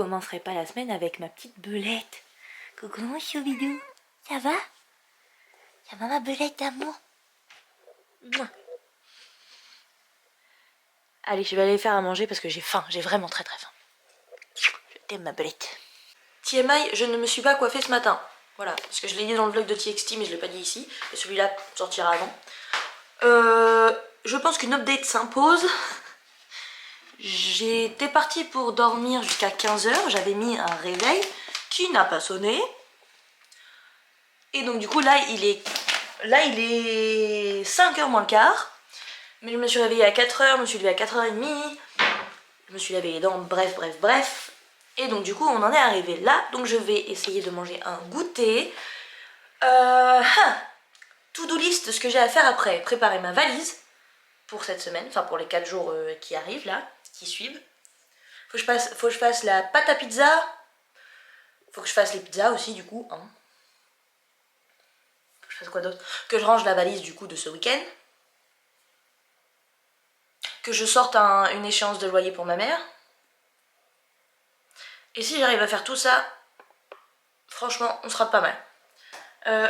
commencerai pas la semaine avec ma petite belette? Coucou Choubidou, ça va? Ça va ma belette d'amour? Allez, je vais aller faire à manger parce que j'ai faim, j'ai vraiment très très faim. Je t'aime ma belette. TMI, je ne me suis pas coiffée ce matin. Voilà, parce que je l'ai dit dans le vlog de TXT mais je l'ai pas dit ici. Et celui-là sortira avant. Je pense qu'une update s'impose. J'étais partie pour dormir jusqu'à 15 h. J'avais mis un réveil qui n'a pas sonné. Et donc du coup là il est 5 h moins le quart. Mais je me suis réveillée à 4 h, je me suis levée à 4 h 30. Je me suis lavé les dents, bref. Et donc du coup on en est arrivé là. Donc je vais essayer de manger un goûter. To-do list, ce que j'ai à faire après. Préparer ma valise pour cette semaine. Enfin pour les 4 jours qui arrivent là, qui suivent. Faut que je fasse la pâte à pizza. Faut que je fasse les pizzas aussi du coup. Hein. Faut que je fasse quoi d'autre? Que je range la valise du coup de ce week-end. Que je sorte une échéance de loyer pour ma mère. Et si j'arrive à faire tout ça, franchement, on sera pas mal.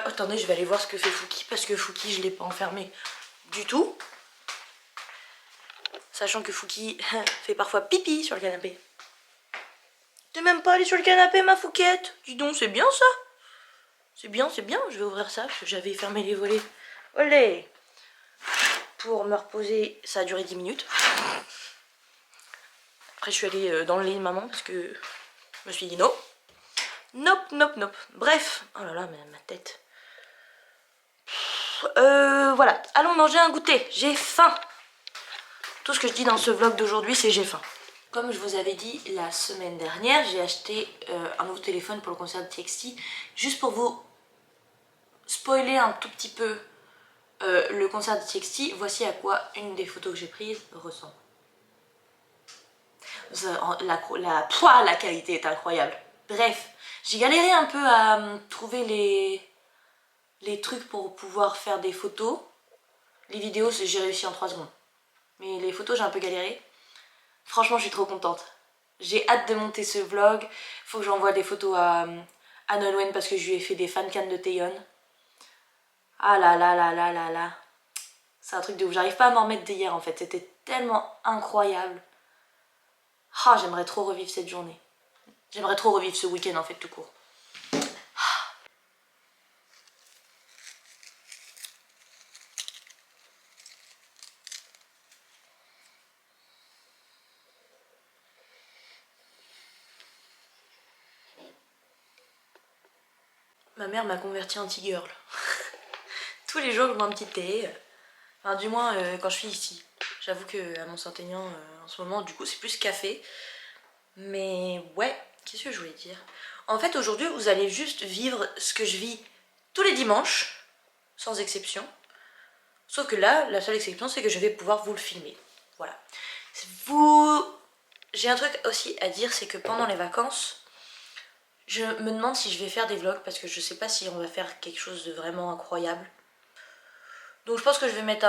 Attendez, je vais aller voir ce que fait Fouki, parce que Fouki, je l'ai pas enfermé du tout. Sachant que Fouki fait parfois pipi sur le canapé. T'es même pas allé sur le canapé, ma Fouquette? Dis donc, c'est bien ça. C'est bien, je vais ouvrir ça, parce que j'avais fermé les volets. Olé! Pour me reposer, ça a duré 10 minutes. Après, je suis allée dans le lit de maman, parce que je me suis dit non. Nope. Bref, oh là là, ma tête. Voilà, allons manger un goûter. J'ai faim. Tout ce que je dis dans ce vlog d'aujourd'hui, c'est j'ai faim. Comme je vous avais dit la semaine dernière, j'ai acheté un nouveau téléphone pour le concert de TXT. Juste pour vous spoiler un tout petit peu le concert de TXT, voici à quoi une des photos que j'ai prises ressemble. La qualité est incroyable. Bref, j'ai galéré un peu à trouver les trucs pour pouvoir faire des photos. Les vidéos, j'ai réussi en 3 secondes. Mais les photos, j'ai un peu galéré. Franchement, je suis trop contente. J'ai hâte de monter ce vlog. Faut que j'envoie des photos à Nolwenn parce que je lui ai fait des fancams de Taeyeon. Ah là. C'est un truc de ouf. J'arrive pas à m'en remettre d'hier en fait. C'était tellement incroyable. Ah, j'aimerais trop revivre cette journée. J'aimerais trop revivre ce week-end en fait tout court. Ma mère m'a convertie en tea-girl. Tous les jours je bois un petit thé. Enfin du moins quand je suis ici. J'avoue qu'à Mont-Saint-Aignan en ce moment du coup c'est plus café. Mais ouais, qu'est-ce que je voulais dire? En fait aujourd'hui vous allez juste vivre ce que je vis tous les dimanches. Sans exception. Sauf que là, la seule exception c'est que je vais pouvoir vous le filmer. Voilà. J'ai un truc aussi à dire, c'est que pendant les vacances, je me demande si je vais faire des vlogs parce que je sais pas si on va faire quelque chose de vraiment incroyable. Donc je pense que je vais mettre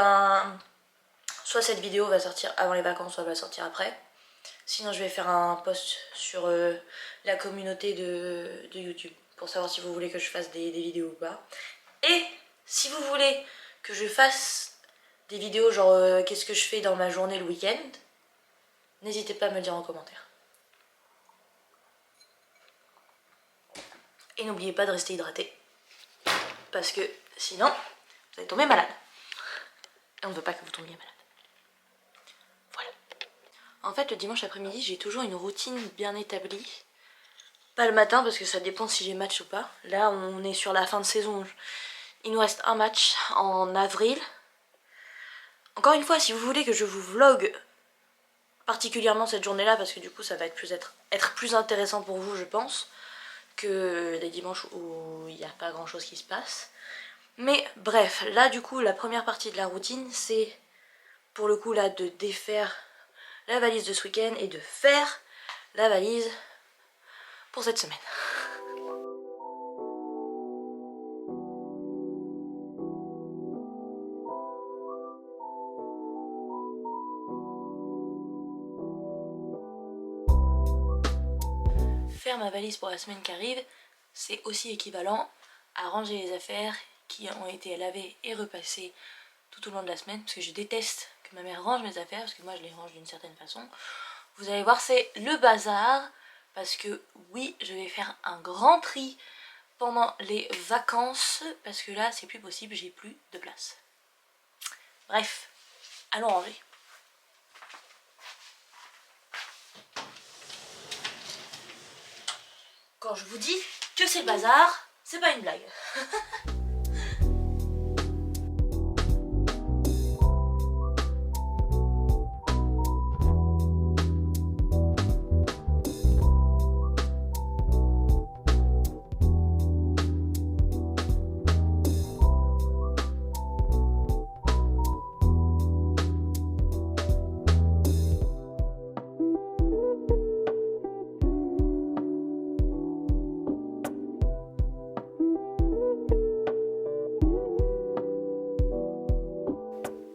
soit cette vidéo va sortir avant les vacances, soit elle va sortir après. Sinon je vais faire un post sur la communauté de YouTube pour savoir si vous voulez que je fasse des vidéos ou pas. Et si vous voulez que je fasse des vidéos genre qu'est-ce que je fais dans ma journée le week-end, n'hésitez pas à me le dire en commentaire. Et n'oubliez pas de rester hydraté. Parce que sinon, vous allez tomber malade. Et on ne veut pas que vous tombiez malade. Voilà. En fait, le dimanche après-midi, j'ai toujours une routine bien établie. Pas le matin, parce que ça dépend si j'ai match ou pas. Là, on est sur la fin de saison. Il nous reste un match en avril. Encore une fois, si vous voulez que je vous vlog particulièrement cette journée-là, parce que du coup, ça va être plus intéressant pour vous, je pense, que les dimanches où il n'y a pas grand-chose qui se passe. Mais bref, là du coup la première partie de la routine c'est pour le coup là de défaire la valise de ce week-end et de faire la valise pour cette semaine. faire ma valise pour la semaine qui arrive, c'est aussi équivalent à ranger les affaires qui ont été lavées et repassées tout au long de la semaine, parce que je déteste que ma mère range mes affaires, parce que moi je les range d'une certaine façon. Vous allez voir, c'est le bazar, parce que oui, je vais faire un grand tri pendant les vacances, parce que là c'est plus possible, j'ai plus de place. Bref, allons ranger. Quand je vous dis que c'est le bazar, c'est pas une blague.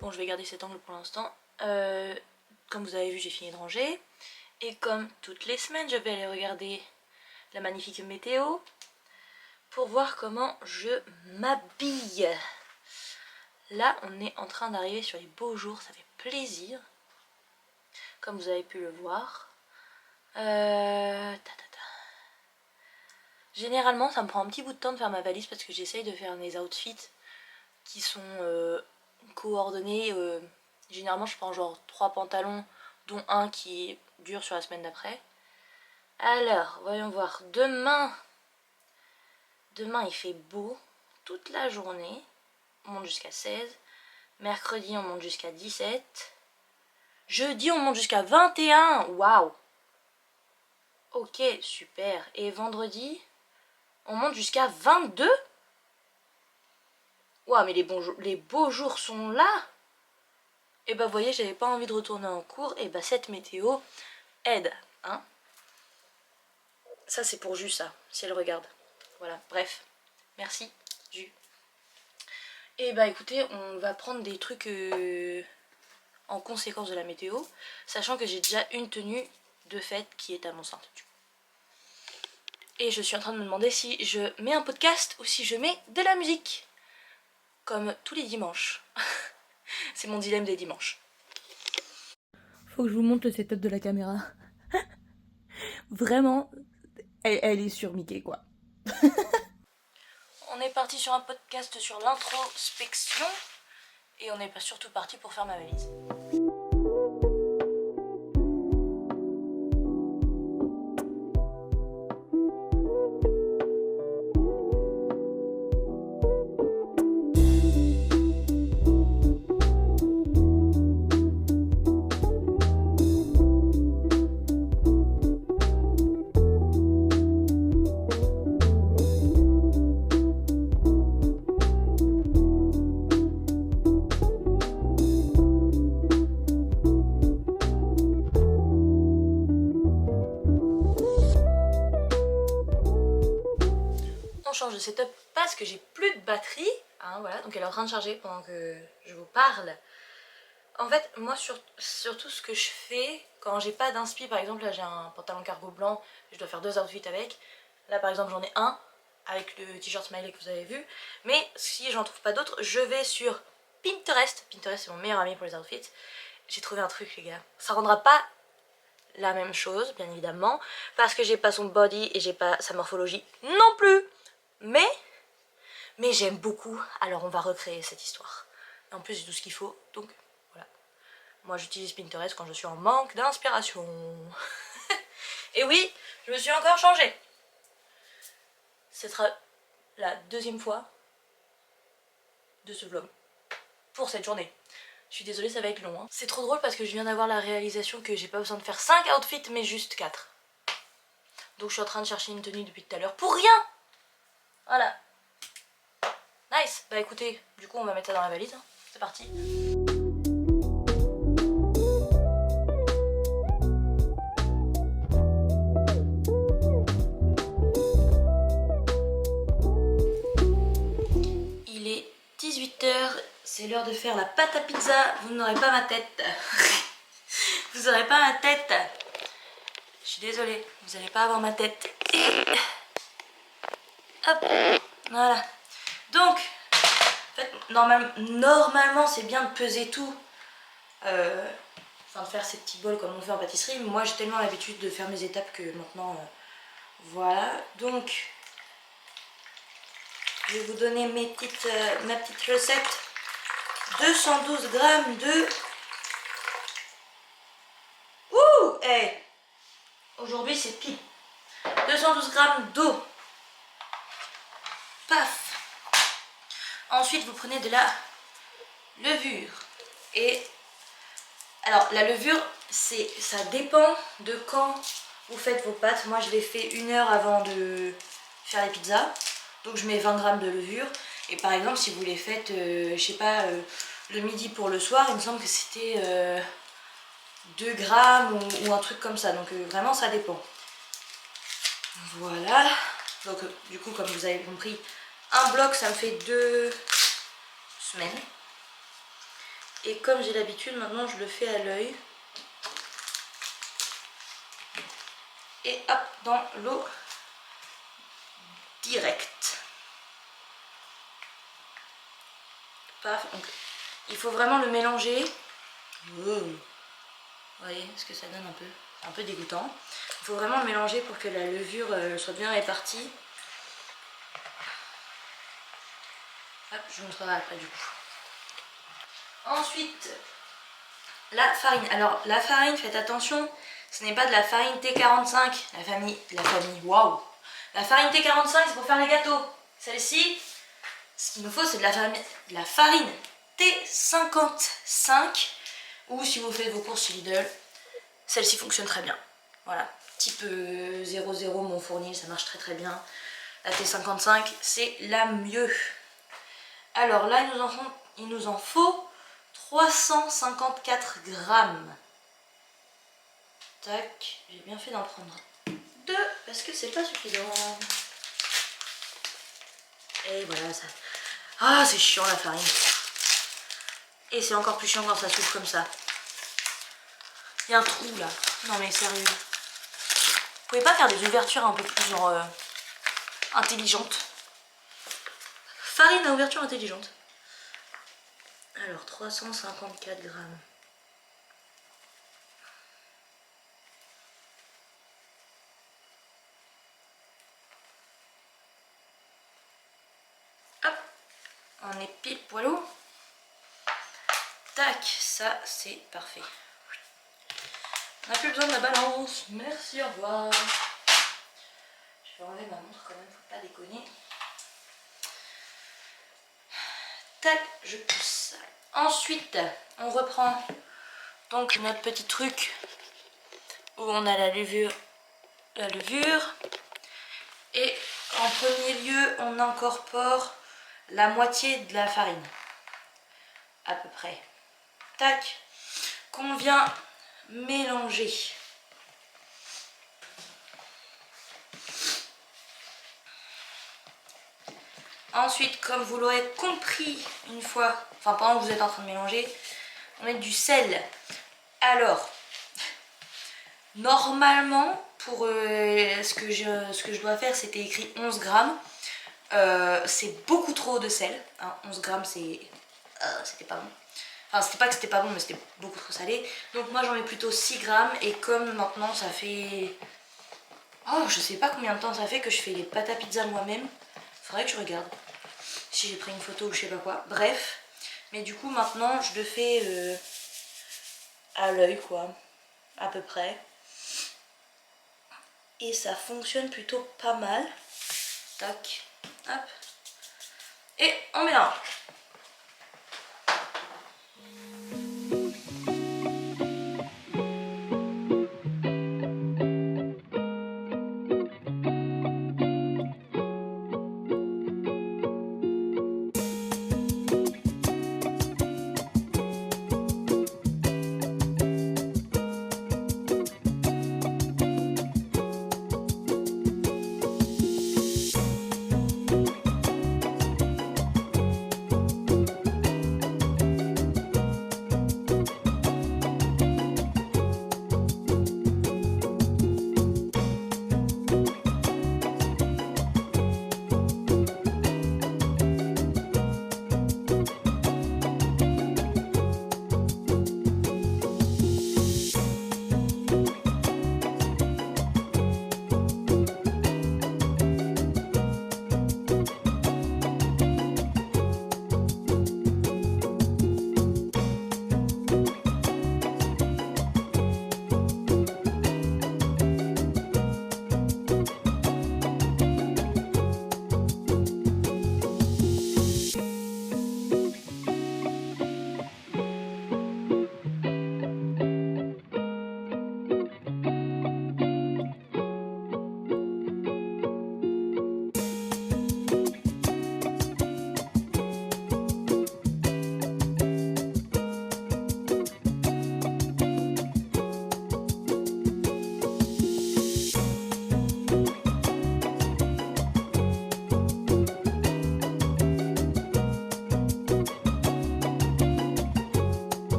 Bon, je vais garder cet angle pour l'instant. Comme vous avez vu, j'ai fini de ranger. Et comme toutes les semaines, je vais aller regarder la magnifique météo pour voir comment je m'habille. Là, on est en train d'arriver sur les beaux jours, ça fait plaisir. Comme vous avez pu le voir. Généralement, ça me prend un petit bout de temps de faire ma valise parce que j'essaye de faire mes outfits qui sont coordonnés. Généralement, je prends genre 3 pantalons, dont un qui dure sur la semaine d'après. Alors, voyons voir. Demain, il fait beau toute la journée. On monte jusqu'à 16. Mercredi, on monte jusqu'à 17. Jeudi, on monte jusqu'à 21. Waouh! Ok, super. Et vendredi, on monte jusqu'à 22. Waouh, mais les beaux jours sont là. Et bah, vous voyez, j'avais pas envie de retourner en cours. Et bah, cette météo aide, hein. Ça, c'est pour Jus, ça, si elle regarde. Voilà, bref. Merci, Jus. Et bah, écoutez, on va prendre des trucs en conséquence de la météo, sachant que j'ai déjà une tenue de fête qui est à mon centre. Et je suis en train de me demander si je mets un podcast ou si je mets de la musique. Comme tous les dimanches. C'est mon dilemme des dimanches. Faut que je vous montre le setup de la caméra. Vraiment, elle est sur Mickey, quoi. On est parti sur un podcast sur l'introspection. Et on est surtout parti pour faire ma valise. On change de setup parce que j'ai plus de batterie, hein, voilà, donc elle est en train de charger pendant que je vous parle. En fait, moi surtout ce que je fais quand j'ai pas d'inspi, par exemple là j'ai un pantalon cargo blanc, je dois faire 2 outfits avec. Là par exemple j'en ai un avec le t-shirt smiley que vous avez vu, mais si j'en trouve pas d'autres, je vais sur Pinterest. Pinterest c'est mon meilleur ami pour les outfits. J'ai trouvé un truc les gars, ça rendra pas la même chose bien évidemment, parce que j'ai pas son body et j'ai pas sa morphologie non plus. Mais j'aime beaucoup, alors on va recréer cette histoire. En plus j'ai tout ce qu'il faut, donc voilà. Moi j'utilise Pinterest quand je suis en manque d'inspiration. Et oui, je me suis encore changée. Ce sera la 2e fois de ce vlog pour cette journée. Je suis désolée, ça va être long, hein. C'est trop drôle parce que je viens d'avoir la réalisation que j'ai pas besoin de faire 5 outfits mais juste 4. Donc je suis en train de chercher une tenue depuis tout à l'heure pour rien. Voilà. Nice. Bah écoutez, du coup on va mettre ça dans la valise, hein. C'est parti. Il est 18h, c'est l'heure de faire la pâte à pizza. Vous n'aurez pas ma tête. Vous n'aurez pas ma tête. Je suis désolée, vous n'allez pas avoir ma tête. Et hop, voilà. Donc, en fait, normalement c'est bien de peser tout. Enfin de faire ces petits bols comme on fait en pâtisserie. Mais moi j'ai tellement l'habitude de faire mes étapes que maintenant, voilà. Donc, je vais vous donner ma petite recette. 212 grammes de... Ouh, hey, aujourd'hui c'est pile. 212 grammes d'eau. Paf. Ensuite vous prenez de la levure. Et alors la levure, ça dépend de quand vous faites vos pâtes. Moi je les fais 1 heure avant de faire les pizzas. Donc je mets 20 grammes de levure. Et par exemple si vous les faites, je sais pas, le midi pour le soir, il me semble que c'était 2 grammes ou un truc comme ça. Donc vraiment ça dépend. Voilà. Donc du coup comme vous avez compris, un bloc ça me fait 2 semaines. Et comme j'ai l'habitude, maintenant je le fais à l'œil. Et hop, dans l'eau directe. Paf. Donc, il faut vraiment le mélanger. Vous voyez ce que ça donne un peu? C'est un peu dégoûtant. Il faut vraiment le mélanger pour que la levure soit bien répartie. Hop, je vous montrerai après du coup. Ensuite, la farine. Alors la farine, faites attention, ce n'est pas de la farine T45, waouh. La farine T45 c'est pour faire les gâteaux. Celle-ci, ce qu'il nous faut c'est de la farine T55, ou si vous faites vos courses chez Lidl, celle-ci fonctionne très bien. Voilà, type 00 Montfournil, ça marche très très bien. La T55 c'est la mieux. Alors là il nous en faut 354 grammes. Tac, j'ai bien fait d'en prendre 2 parce que c'est pas suffisant. Et voilà ça. Ah, c'est chiant la farine. Et c'est encore plus chiant quand ça s'ouvre comme ça. Il y a un trou là. Non mais sérieux. Vous pouvez pas faire des ouvertures un peu plus genre intelligentes? Farine à ouverture intelligente. Alors 354 grammes. Hop, on est pile poilou. Tac, ça c'est parfait. On n'a plus besoin de la balance. Merci, au revoir. Je vais enlever ma montre quand même, faut pas déconner. Tac, je pousse. Ensuite, on reprend donc notre petit truc où on a la levure. Et en premier lieu, on incorpore la moitié de la farine. À peu près. Tac. Qu'on vient mélanger. Ensuite, comme vous l'aurez compris une fois, enfin pendant que vous êtes en train de mélanger, on met du sel. Alors, normalement, pour ce que je dois faire, c'était écrit 11 grammes. C'est beaucoup trop de sel. Hein, 11 grammes, c'était pas bon. Enfin, c'était pas que c'était pas bon, mais c'était beaucoup trop salé. Donc moi, j'en mets plutôt 6 grammes. Et comme maintenant, ça fait... Oh, je sais pas combien de temps ça fait que je fais les pâtes à pizza moi-même. Faudrait que je regarde si j'ai pris une photo ou je sais pas quoi. Bref. Mais du coup, maintenant, je le fais à l'œil, quoi. À peu près. Et ça fonctionne plutôt pas mal. Tac. Hop. Et on mélange.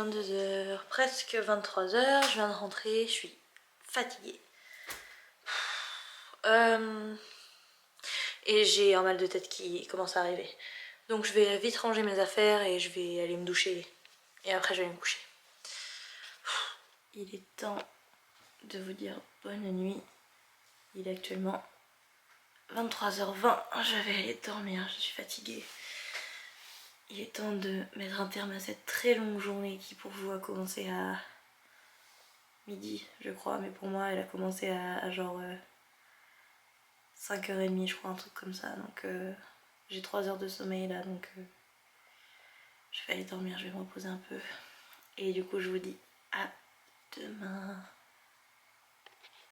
22h, presque 23h, je viens de rentrer, je suis fatiguée. Et j'ai un mal de tête qui commence à arriver. Donc je vais vite ranger mes affaires et je vais aller me doucher. Et après je vais aller me coucher. Il est temps de vous dire bonne nuit. Il est actuellement 23h20. Je vais aller dormir, je suis fatiguée. Il est temps de mettre un terme à cette très longue journée qui pour vous a commencé à midi je crois. Mais pour moi elle a commencé à genre 5h30 je crois, un truc comme ça. Donc j'ai 3 heures de sommeil là, donc je vais aller dormir, je vais me reposer un peu. Et du coup je vous dis à demain.